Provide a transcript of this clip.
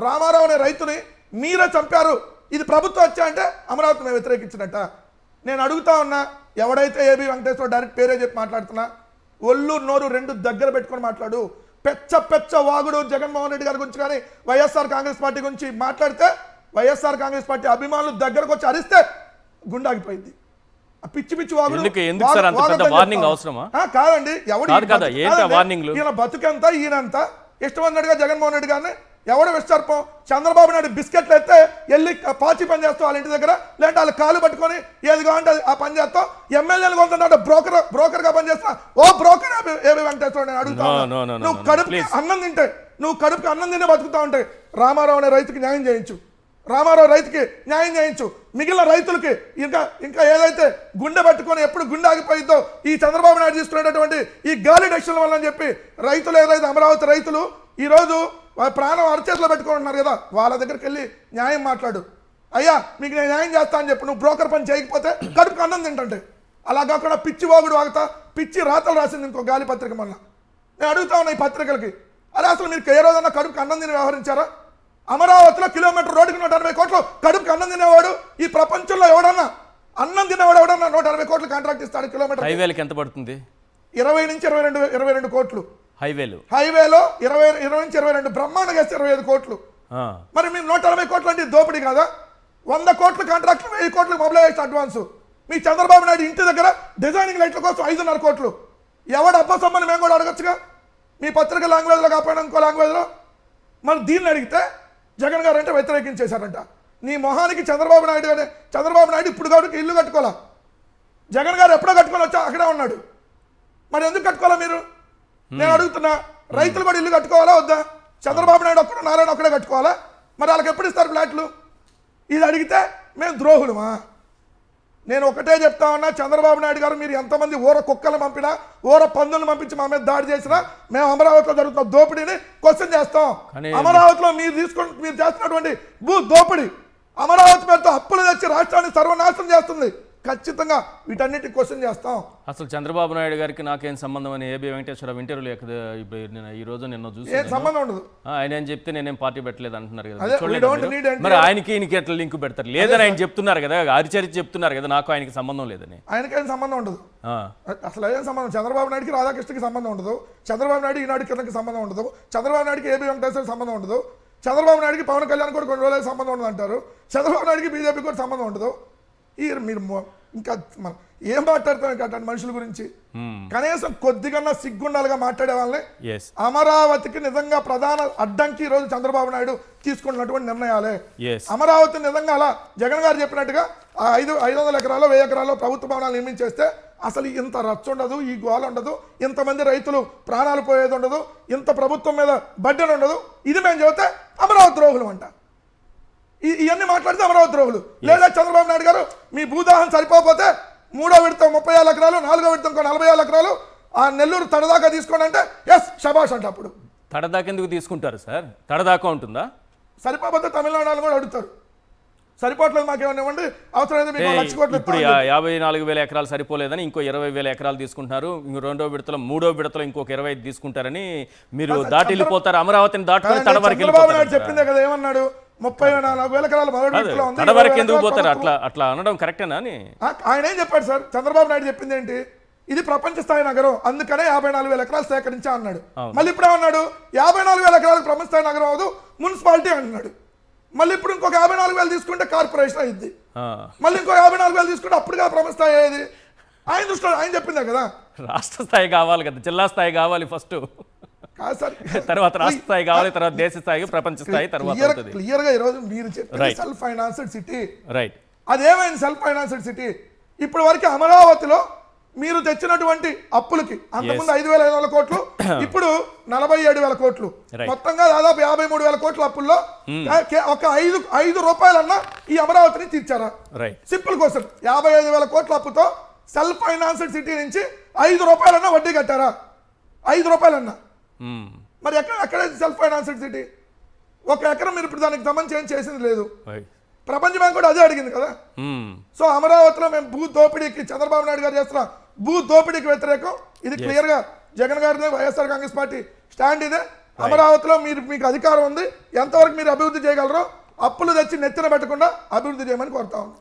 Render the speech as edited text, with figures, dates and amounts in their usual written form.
రామారావు అనే రైతుని మీరే చంపారు, ఇది ప్రభుత్వం వచ్చా అంటే అమరావతిని వ్యతిరేకించినట్ట. నేను అడుగుతా ఉన్నా, ఎవడైతే ఏబి వెంకటేశ్వర డైరెక్ట్ పేరే చెప్పి మాట్లాడుతున్నా, ఒళ్ళు నోరు రెండు దగ్గర పెట్టుకొని మాట్లాడు. పెచ్చ వాగుడు జగన్మోహన్ రెడ్డి గారి గురించి కానీ వైఎస్ఆర్ కాంగ్రెస్ పార్టీ గురించి మాట్లాడితే వైఎస్ఆర్ కాంగ్రెస్ పార్టీ అభిమానులు దగ్గరకు వచ్చి అరిస్తే గుండాగిపోయింది. పిచ్చి వాగుడు కాదండి. ఈయన బతుకంతా ఈయనంతా ఇష్టమన్నట్టుగా జగన్మోహన్ రెడ్డి గారిని ఎవడో విశ్చర్పం. చంద్రబాబు నాయుడు బిస్కెట్లు అయితే వెళ్ళి పాచి పని చేస్తావు వాళ్ళ ఇంటి దగ్గర, లేదంటే వాళ్ళు కాలు పట్టుకొని ఏది కావాలంటే ఆ పని చేస్తావు. ఎమ్మెల్యేలు కొంటున్నాడు బ్రోకర్ గా పని చేస్తా. ఓ బ్రోకర్ ఏబి వెంకటేశ్వర నేను అడుగుతా, నువ్వు కడుపుకి అన్నం తింటే, నువ్వు కడుపుకి అన్నం తినే బతుకుతా ఉంటే రామారావు అనే రైతుకి న్యాయం చేయించు, రామారావు రైతుకి న్యాయం చేయించు. మిగిలిన రైతులకి ఇంకా ఏదైతే గుండె పట్టుకొని ఎప్పుడు గుండె ఆగిపోయిద్దో ఈ చంద్రబాబు నాయుడు తీసుకునేటటువంటి ఈ గాలి డెసిషన్ వల్ల అని చెప్పి రైతులు ఏదైతే అమరావతి రైతులు ఈరోజు ప్రాణం అరచేతిలో పెట్టుకొని ఉన్నారు కదా, వాళ్ళ దగ్గరికి వెళ్ళి న్యాయం మాట్లాడు. అయ్యా మీకు నేను న్యాయం చేస్తా అని చెప్పి నువ్వు బ్రోకర్ పని చేయకపోతే కడుపుకి అన్నం తింటుంటే, అలా కాకుండా పిచ్చి వాగుడు వాగుతా పిచ్చి రాతలు రాసింది ఇంకో గాలి పత్రిక. మొన్న నేను అడుగుతా ఉన్నా ఈ పత్రికలకి, అరే అసలు మీరు ఏ రోజన్నా కడుపుకి అన్నం తిని వ్యవహరించారా? అమరావతిలో కిలోమీటర్ రోడ్డుకి 160 కోట్లు కడుపుకి అన్నం తినేవాడు ఈ ప్రపంచంలో ఎవడన్నా, అన్నం తినేవాడు ఎవడన్నా 160 కోట్లు కాంట్రాక్ట్ ఇస్తాడు కిలోమీటర్. హైవేలకి ఎంత పడుతుంది? 20 నుంచి 22 కోట్లు. హైవేలో 20 నుంచి 22, బ్రహ్మాండంగా 25 కోట్లు. మరి మీరు 160 కోట్లు అంటే దోపిడీ కాదా? 100 కోట్లు కాంట్రాక్ట్లు, 1000 కోట్లు మొబిలైజేషన్ అడ్వాన్స్. మీ చంద్రబాబు నాయుడు ఇంటి దగ్గర డిజైనింగ్ లైట్ల కోసం 5.5 కోట్లు. ఎవడు అబ్బసమ్మని మేము కూడా అడగచ్చుగా, మీ పత్రిక లాంగ్వేజ్లో కాకపోయినా ఇంకో లాంగ్వేజ్లో. మరి దీన్ని అడిగితే జగన్ గారు అంటే వ్యతిరేకించేశారంట. నీ మొహానికి చంద్రబాబు నాయుడు ఇప్పుడు కాబట్టి ఇల్లు కట్టుకోవాలా? జగన్ గారు ఎప్పుడో కట్టుకొని వచ్చా అక్కడే ఉన్నాడు. మరి ఎందుకు కట్టుకోవాలా మీరు? నేను అడుగుతున్నా, రైతులు కూడా ఇల్లు కట్టుకోవాలా వద్దా? చంద్రబాబు నాయుడు ఒక్కడు నారాయణ ఒక్కడే కట్టుకోవాలా? మరి వాళ్ళకి ఎప్పుడు ఇస్తారు ఫ్లాట్లు? ఇది అడిగితే మేము ద్రోహులమా? నేను ఒకటే చెప్తా ఉన్నా, చంద్రబాబు నాయుడు గారు మీరు ఎంతమంది ఊర కుక్కలు పంపినా, ఊర పందులను పంపించి మా మీద దాడి చేసినా మేము అమరావతిలో జరుగుతున్న దోపిడీని క్వశ్చన్ చేస్తాం. అమరావతిలో మీరు చేస్తున్నటువంటి భూ దోపిడీ అమరావతి పేరుతో అప్పులు తెచ్చి రాష్ట్రాన్ని సర్వనాశనం చేస్తుంది. ఖచ్చితంగా వీటన్నిటి క్వశ్చన్ చేస్తాం. అసలు చంద్రబాబు నాయుడు గారికి నాకేం సంబంధం అని ఏబి వెంకటేశ్వర ఇంటర్వ్యూలో ఈ రోజు నిన్న చూసి సంబంధం ఉండదు ఆయన ఏం చెప్తే నేనేం పార్టీ పెట్టలేదు అంటున్నారు కదా. మరి ఆయనకి ఎట్లా లింక్ పెడతారు? లేదని ఆయన చెప్తున్నారు కదా, ఆరిచరించి చెప్తున్నారు కదా, నాకు ఆయనకి సంబంధం లేదని. ఆయనకేం సంబంధం ఉండదు, అసలు ఏం సంబంధం. చంద్రబాబు నాయుడుకి రాధాకృష్ణకి సంబంధం ఉండదు, చంద్రబాబు నాయుడు ఈనాడు కిరణ్కి సంబంధం ఉండదు, చంద్రబాబు నాయుడుకి ఏబి వెంకటేశ్వర సంబంధం ఉండదు, చంద్రబాబు నాయుడుకి పవన్ కళ్యాణ్ కూడా కొన్ని రోజులకి సంబంధం ఉండదు అంటారు, చంద్రబాబు నాయుడుకి బీజేపీ కూడా సంబంధం ఉండదు. మీరు ఇంకా ఏం మాట్లాడతాం ఇంకా మనుషుల గురించి? కనీసం కొద్దిగా సిగ్గుండాలుగా మాట్లాడే వాళ్ళని. అమరావతికి నిజంగా ప్రధాన అడ్డంకి ఈ రోజు చంద్రబాబు నాయుడు తీసుకున్నటువంటి నిర్ణయాలే. అమరావతి నిజంగా అలా జగన్ గారు చెప్పినట్టుగా 500 ఎకరాలు 1000 ఎకరాల్లో ప్రభుత్వ భవనాలు నిర్మించేస్తే అసలు ఇంత రచ్చ ఉండదు, ఈ గోల ఉండదు, ఇంతమంది రైతులు ప్రాణాలు పోయేది ఉండదు, ఇంత ప్రభుత్వం మీద బడ్డెన్ ఉండదు. ఇది మేము చెబితే అమరావతి ద్రోహులు అంట. ఇవన్నీ మాట్లాడితే అమరావతి ద్రోహులు. లేదా చంద్రబాబు నాయుడు గారు మీ భూదాహం సరిపోతే 3వ విడత 37 ఎకరాలు, 4వ విడత 47 ఎకరాలు ఆ నెల్లూరు తడదాకా తీసుకోండి అంటే ఎస్ శబాష్ అంట. అప్పుడు తడదాకా ఎందుకు తీసుకుంటారు సార్? తడదాకా ఉంటుందా? సరిపోతే తమిళనాడు కూడా అడుగుతారు, సరిపోవట్లేదు మాకేమన్నా ఇవ్వండి, అవసరమైతే మీకు 1 లక్ష కోట్లు. ఇప్పుడు 54,000 ఎకరాలు సరిపోలేదని ఇంకో 20,000 ఎకరాలు తీసుకుంటారు. ఇంకో 2వ విడతలో 3వ విడతలో ఇంకొక 25 తీసుకుంటారని మీరు దాటి వెళ్ళిపోతారు. అమరావతిని దాటుకొని తడవరకు వెళ్ళిపోతారు. చెప్పిందే కదా, ఏమన్నాడు? 34,000 ఎకరాలు తడవరకు ఎందుకు పోతారు? అట్లా అనడం కరెక్టేనా అని ఆయన ఏం చెప్పాడు సార్? చంద్రబాబు నాయుడు చెప్పింది ఏంటి? ఇది ప్రపంచ స్థాయి నగరం, అందుకనే 54,000 ఎకరాలు సేకరించా అన్నాడు. మళ్ళీ ఇప్పుడు ఏమన్నాడు? 54,000 ఎకరాలకు ప్రపంచ స్థాయి నగరం అవదు, మున్సిపాలిటీ అన్నాడు. మళ్ళీ ఇప్పుడు ఇంకొక 54,000 తీసుకుంటే కార్పొరేషన్ అయింది, మళ్ళీ ఇంకో 54,000 తీసుకుంటే అప్పుడుగా ప్రపంచ స్థాయి అయ్యేది. ఆయన దృష్టిలో ఆయన చెప్పిందే కదా. రాష్ట్ర స్థాయి కావాలి కదా, జిల్లా స్థాయి కావాలి ఫస్ట్, తర్వాత రాష్ట్ర స్థాయి కావాలి, తర్వాత దేశ స్థాయి, ప్రపంచ స్థాయి తర్వాత. క్లియర్ గా ఈరోజు మీరు చెప్పిన సెల్ఫ్ ఫైనాన్స్డ్ సిటీ, రైట్, అదేమైంది సెల్ఫ్ ఫైనాన్స్డ్ సిటీ? ఇప్పటి వరకు అమరావతిలో మీరు తెచ్చినటువంటి అప్పులకి అంతకుముందు 5,500 కోట్లు, ఇప్పుడు 47,000 కోట్లు, మొత్తంగా దాదాపు 53,000 కోట్ల అప్పుల్లో ఒక 5 రూపాయలన్నా ఈ అమరావతిని తీర్చారా? Simple question. 55,000 కోట్ల అప్పుతో సెల్ఫ్ ఫైనాన్స్డ్ సిటీ నుంచి 5 రూపాయలన్నా వడ్డీ కట్టారా? 5 రూపాయలన్నా. మరి ఎక్కడ సెల్ఫ్ ఫైనాన్స్డ్ సిటీ? 1 ఎకరం మీరు ఇప్పుడు దానికి సంబంధించి ఏం చేసింది లేదు. ప్రపంచ బ్యాంక్ కూడా అదే అడిగింది కదా. సో అమరావతిలో మేము భూ దోపిడీకి, చంద్రబాబు నాయుడు గారు చేస్తున్న భూ దోపిడీకి వ్యతిరేకం. ఇది క్లియర్ గా జగన్ గారిని వైఎస్ఆర్ కాంగ్రెస్ పార్టీ స్టాండ్ ఇదే. అమరావతిలో మీకు అధికారం ఉంది, ఎంతవరకు మీరు అభివృద్ధి చేయగలరో అప్పులు తెచ్చి నెత్తిన పెట్టకుండా అభివృద్ధి చేయమని కోరుతా ఉన్నాం.